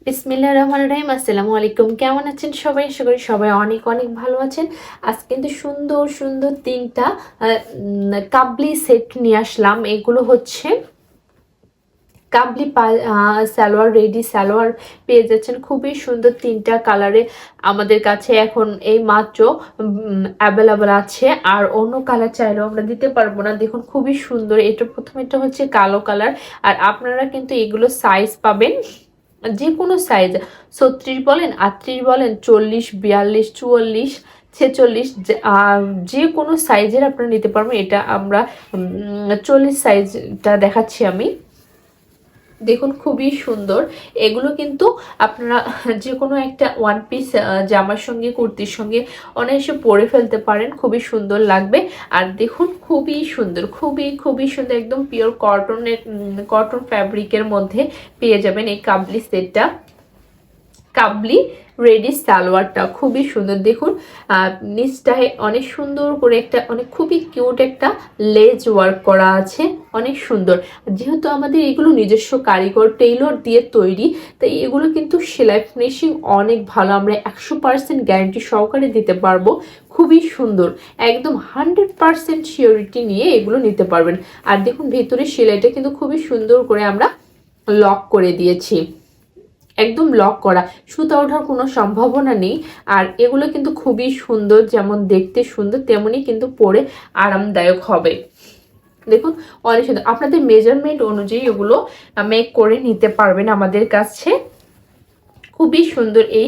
বিসমিল্লাহির রহমানির রহিম। আসসালামু আলাইকুম। কেমন আছেন সবাই? আশা করি সবাই অনেক অনেক ভালো আছেন। আজ কিন্তু সুন্দর সুন্দর তিনটা কাবলি সেট নিয়ে আসলাম। এগুলো হচ্ছে কাবলি সালোয়ার, রেডি সালোয়ার পেয়ে যাচ্ছেন খুবই সুন্দর তিনটা কালারে। আমাদের কাছে এখন এই মাত্র অ্যাভেলেবল আছে, আর অন্য কালার চাইলেও আমরা দিতে পারবো না। দেখুন খুবই সুন্দর। এটা প্রথমেটা হচ্ছে কালো কালার, আর আপনারা কিন্তু এগুলো সাইজ পাবেন যে কোনো সাইজ, 36 বলেন, 38 বলেন, 40, 42, 44, 46, যে কোনো সাইজের আপনারা নিতে পারবেন। এটা আমরা 40 সাইজটা দেখাচ্ছি আমি। দেখুন খুবই সুন্দর। এগুলো কিন্তু আপনারা যে কোনো একটা ওয়ান পিস জামার সঙ্গে, কুর্তির সঙ্গে অনায়াসে পরে ফেলতে পারেন, খুবই সুন্দর লাগবে। আর দেখুন খুবই সুন্দর, খুবই খুবই সুন্দর, একদম পিওর কটন ফ্যাব্রিকের মধ্যে পেয়ে যাবেন এই কাবলি সেটটা। কাবলি রেডি সালোয়ারটা খুবই সুন্দর। দেখুন নিচটায় অনেক সুন্দর করে একটা খুবই কিউট একটা লেজ ওয়ার্ক করা আছে, অনেক সুন্দর। যেহেতু আমাদের এগুলো নিজস্ব কারিগর টেইলর দিয়ে তৈরি, তাই এগুলো কিন্তু সেলাই ফিনিশিং অনেক ভালো, আমরা 100% গ্যারান্টি সহকারে দিতে পারবো। খুবই সুন্দর, একদম 100% সিওরিটি নিয়ে এগুলো নিতে পারবেন। আর দেখুন ভেতরে সেলাইটা কিন্তু খুবই সুন্দর করে আমরা লক করে দিয়েছি, একদম লক করা, সুতা ওঠার কোনো সম্ভাবনা নেই। আর এগুলো কিন্তু খুবই সুন্দর, যেমন দেখতে সুন্দর তেমনি কিন্তু পরে আরামদায়ক হবে। দেখুন অনেক সুন্দর, আপনাদের মেজারমেন্ট অনুযায়ী এগুলো মেক করে নিতে পারবেন আমাদের কাছে। খুবই সুন্দর এই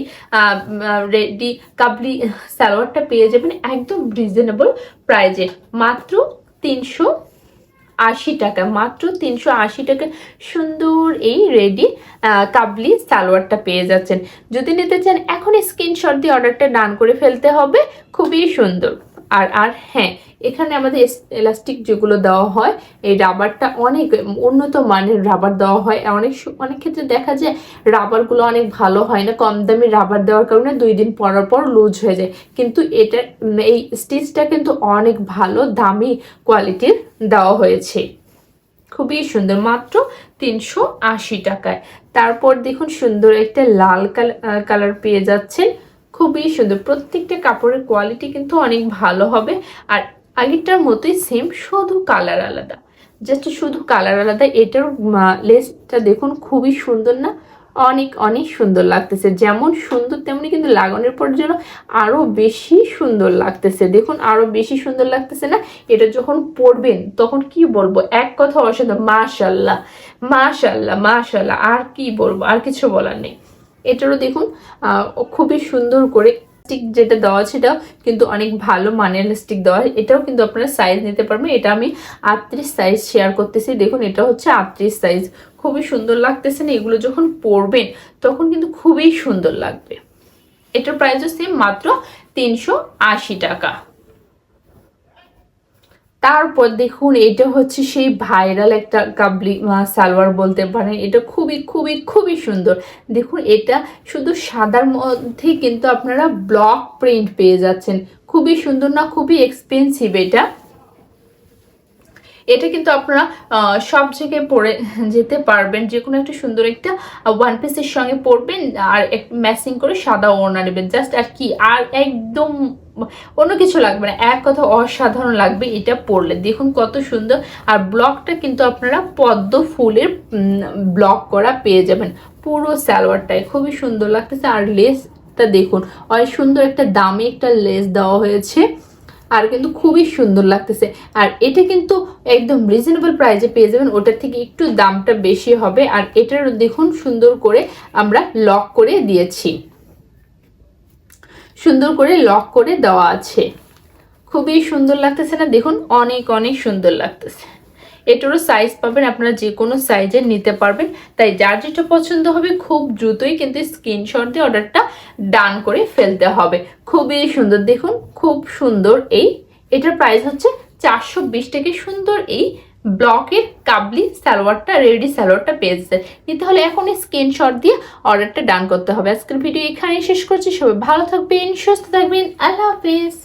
রেডি কাবলি সালোয়ারটা পেয়ে যাবেন একদম রিজনেবল প্রাইজে, মাত্র 380 টাকা, মাত্র 380 টাকা সুন্দর এই রেডি কাবলি সালোয়ারটা পেয়ে যাচ্ছেন। যদি নিতে চান এখন স্ক্রিনশট দিয়ে অর্ডারটা ডান করে ফেলতে হবে। খুবই সুন্দর। আর আর হ্যাঁ, এখানে আমাদের এলাস্টিক যেগুলো দেওয়া হয়, এই রাবারটা অনেক উন্নত মানের রাবার দেওয়া হয়। অনেক ক্ষেত্রে দেখা যায় রাবারগুলো অনেক ভালো হয় না, কম দামি রাবার দেওয়ার কারণে 2 দিন পর পর লুজ হয়ে যায়। কিন্তু এটা এই স্টিচটা কিন্তু অনেক ভালো দামি কোয়ালিটির দেওয়া হয়েছে। খুবই সুন্দর, মাত্র 380 টাকায়। তারপর দেখুন সুন্দর একটা লাল কালার পেয়ে যাচ্ছেন, খুবই সুন্দর। প্রত্যেকটা কাপড়ের কোয়ালিটি কিন্তু অনেক ভালো হবে। আর আগেরটার মতোই সেম, শুধু কালার আলাদা, জাস্ট শুধু কালার আলাদা। এটার লেসটা দেখুন খুবই সুন্দর না, অনেক অনেক সুন্দর লাগতেছে। যেমন সুন্দর তেমনি কিন্তু লাগানোর পর যেন আরো বেশি সুন্দর লাগতেছে। দেখুন আরো বেশি সুন্দর লাগতেছে না? এটা যখন পরবেন তখন কি বলবো, এক কথা অসাধারণ, মাশাল্লাহ মাশাল্লাহ মাশাল্লাহ। আর কি বলবো, আর কিছু বলার নেই। এটারও দেখুন খুবই সুন্দর করে স্টিক যেটা দেওয়া আছে, এটাও কিন্তু অনেক ভালো মানের স্টিক দেওয়া। এটাও কিন্তু আপনারা সাইজ নিতে পারবেন। এটা আমি 38 সাইজ শেয়ার করতেছি। দেখুন এটা হচ্ছে 38 সাইজ, খুবই সুন্দর লাগতেছে না? এগুলো যখন পরবেন তখন কিন্তু খুবই সুন্দর লাগবে। এটার প্রাইসও সেম, মাত্র 380 টাকা। তারপর দেখুন এটা হচ্ছে সেই ভাইরাল একটা কাবলি সালোয়ার বলতে পারেন। এটা খুবই খুবই খুবই সুন্দর। দেখুন এটা শুধু সাদার মধ্যে কিন্তু আপনারা ব্লক প্রিন্ট পেয়ে যাচ্ছেন, খুবই সুন্দর না? খুবই এক্সপেন্সিভ এটা। এটা কিন্তু আপনারা সব জায়গায় পরে যেতে পারবেন, যে কোনো একটা সুন্দর একটা ওয়ান পিসের সঙ্গে পরবেন, আর ম্যাচিং করে সাদা ওড়না নেবেন, জাস্ট আর কি, আর একদম অন্য কিছু লাগবে না, এক কথা অসাধারণ লাগবে এটা পরলে। দেখুন কত সুন্দর। আর ব্লকটা কিন্তু আপনারা পদ্ম ফুলের ব্লক করা পেয়ে যাবেন পুরো সালোয়ারটায়, খুবই সুন্দর লাগতেছে। আর লেসটা দেখুন, অনেক সুন্দর একটা দামি একটা লেস দেওয়া হয়েছে, আর কিন্তু খুবই সুন্দর লাগতেছে। আর এটা কিন্তু একদম রিজনেবল প্রাইসে পেয়ে যাবেন, ওটার থেকে একটু দামটা বেশি হবে। আর এটার দেখুন সুন্দর করে আমরা লক করে দিয়েছি, সুন্দর করে লক করে দেওয়া আছে, খুবই সুন্দর লাগতেছে না? দেখুন অনেক অনেক সুন্দর লাগতেছে। এটারও সাইজ পাবেন, আপনারা যে কোনো সাইজের নিতে পারবেন। তাই যার যেটা পছন্দ হবে খুব দ্রুতই কিন্তু স্ক্রিনশট দিয়ে অর্ডারটা ডান করে ফেলতে হবে। খুবই সুন্দর, দেখুন খুব সুন্দর। এটার প্রাইস হচ্ছে 420 টাকা। সুন্দর এই ব্লকের কাবলি সালোয়ারটা, রেডি সালোয়ারটা পেয়ে যাচ্ছে। নিতে হলে এখন স্ক্রিনশট দিয়ে অর্ডারটা ডান করতে হবে। আজকের ভিডিও এখানেই শেষ করছি। সবাই ভালো থাকবেন, সুস্থ থাকবেন, আল্লাহ হাফেজ।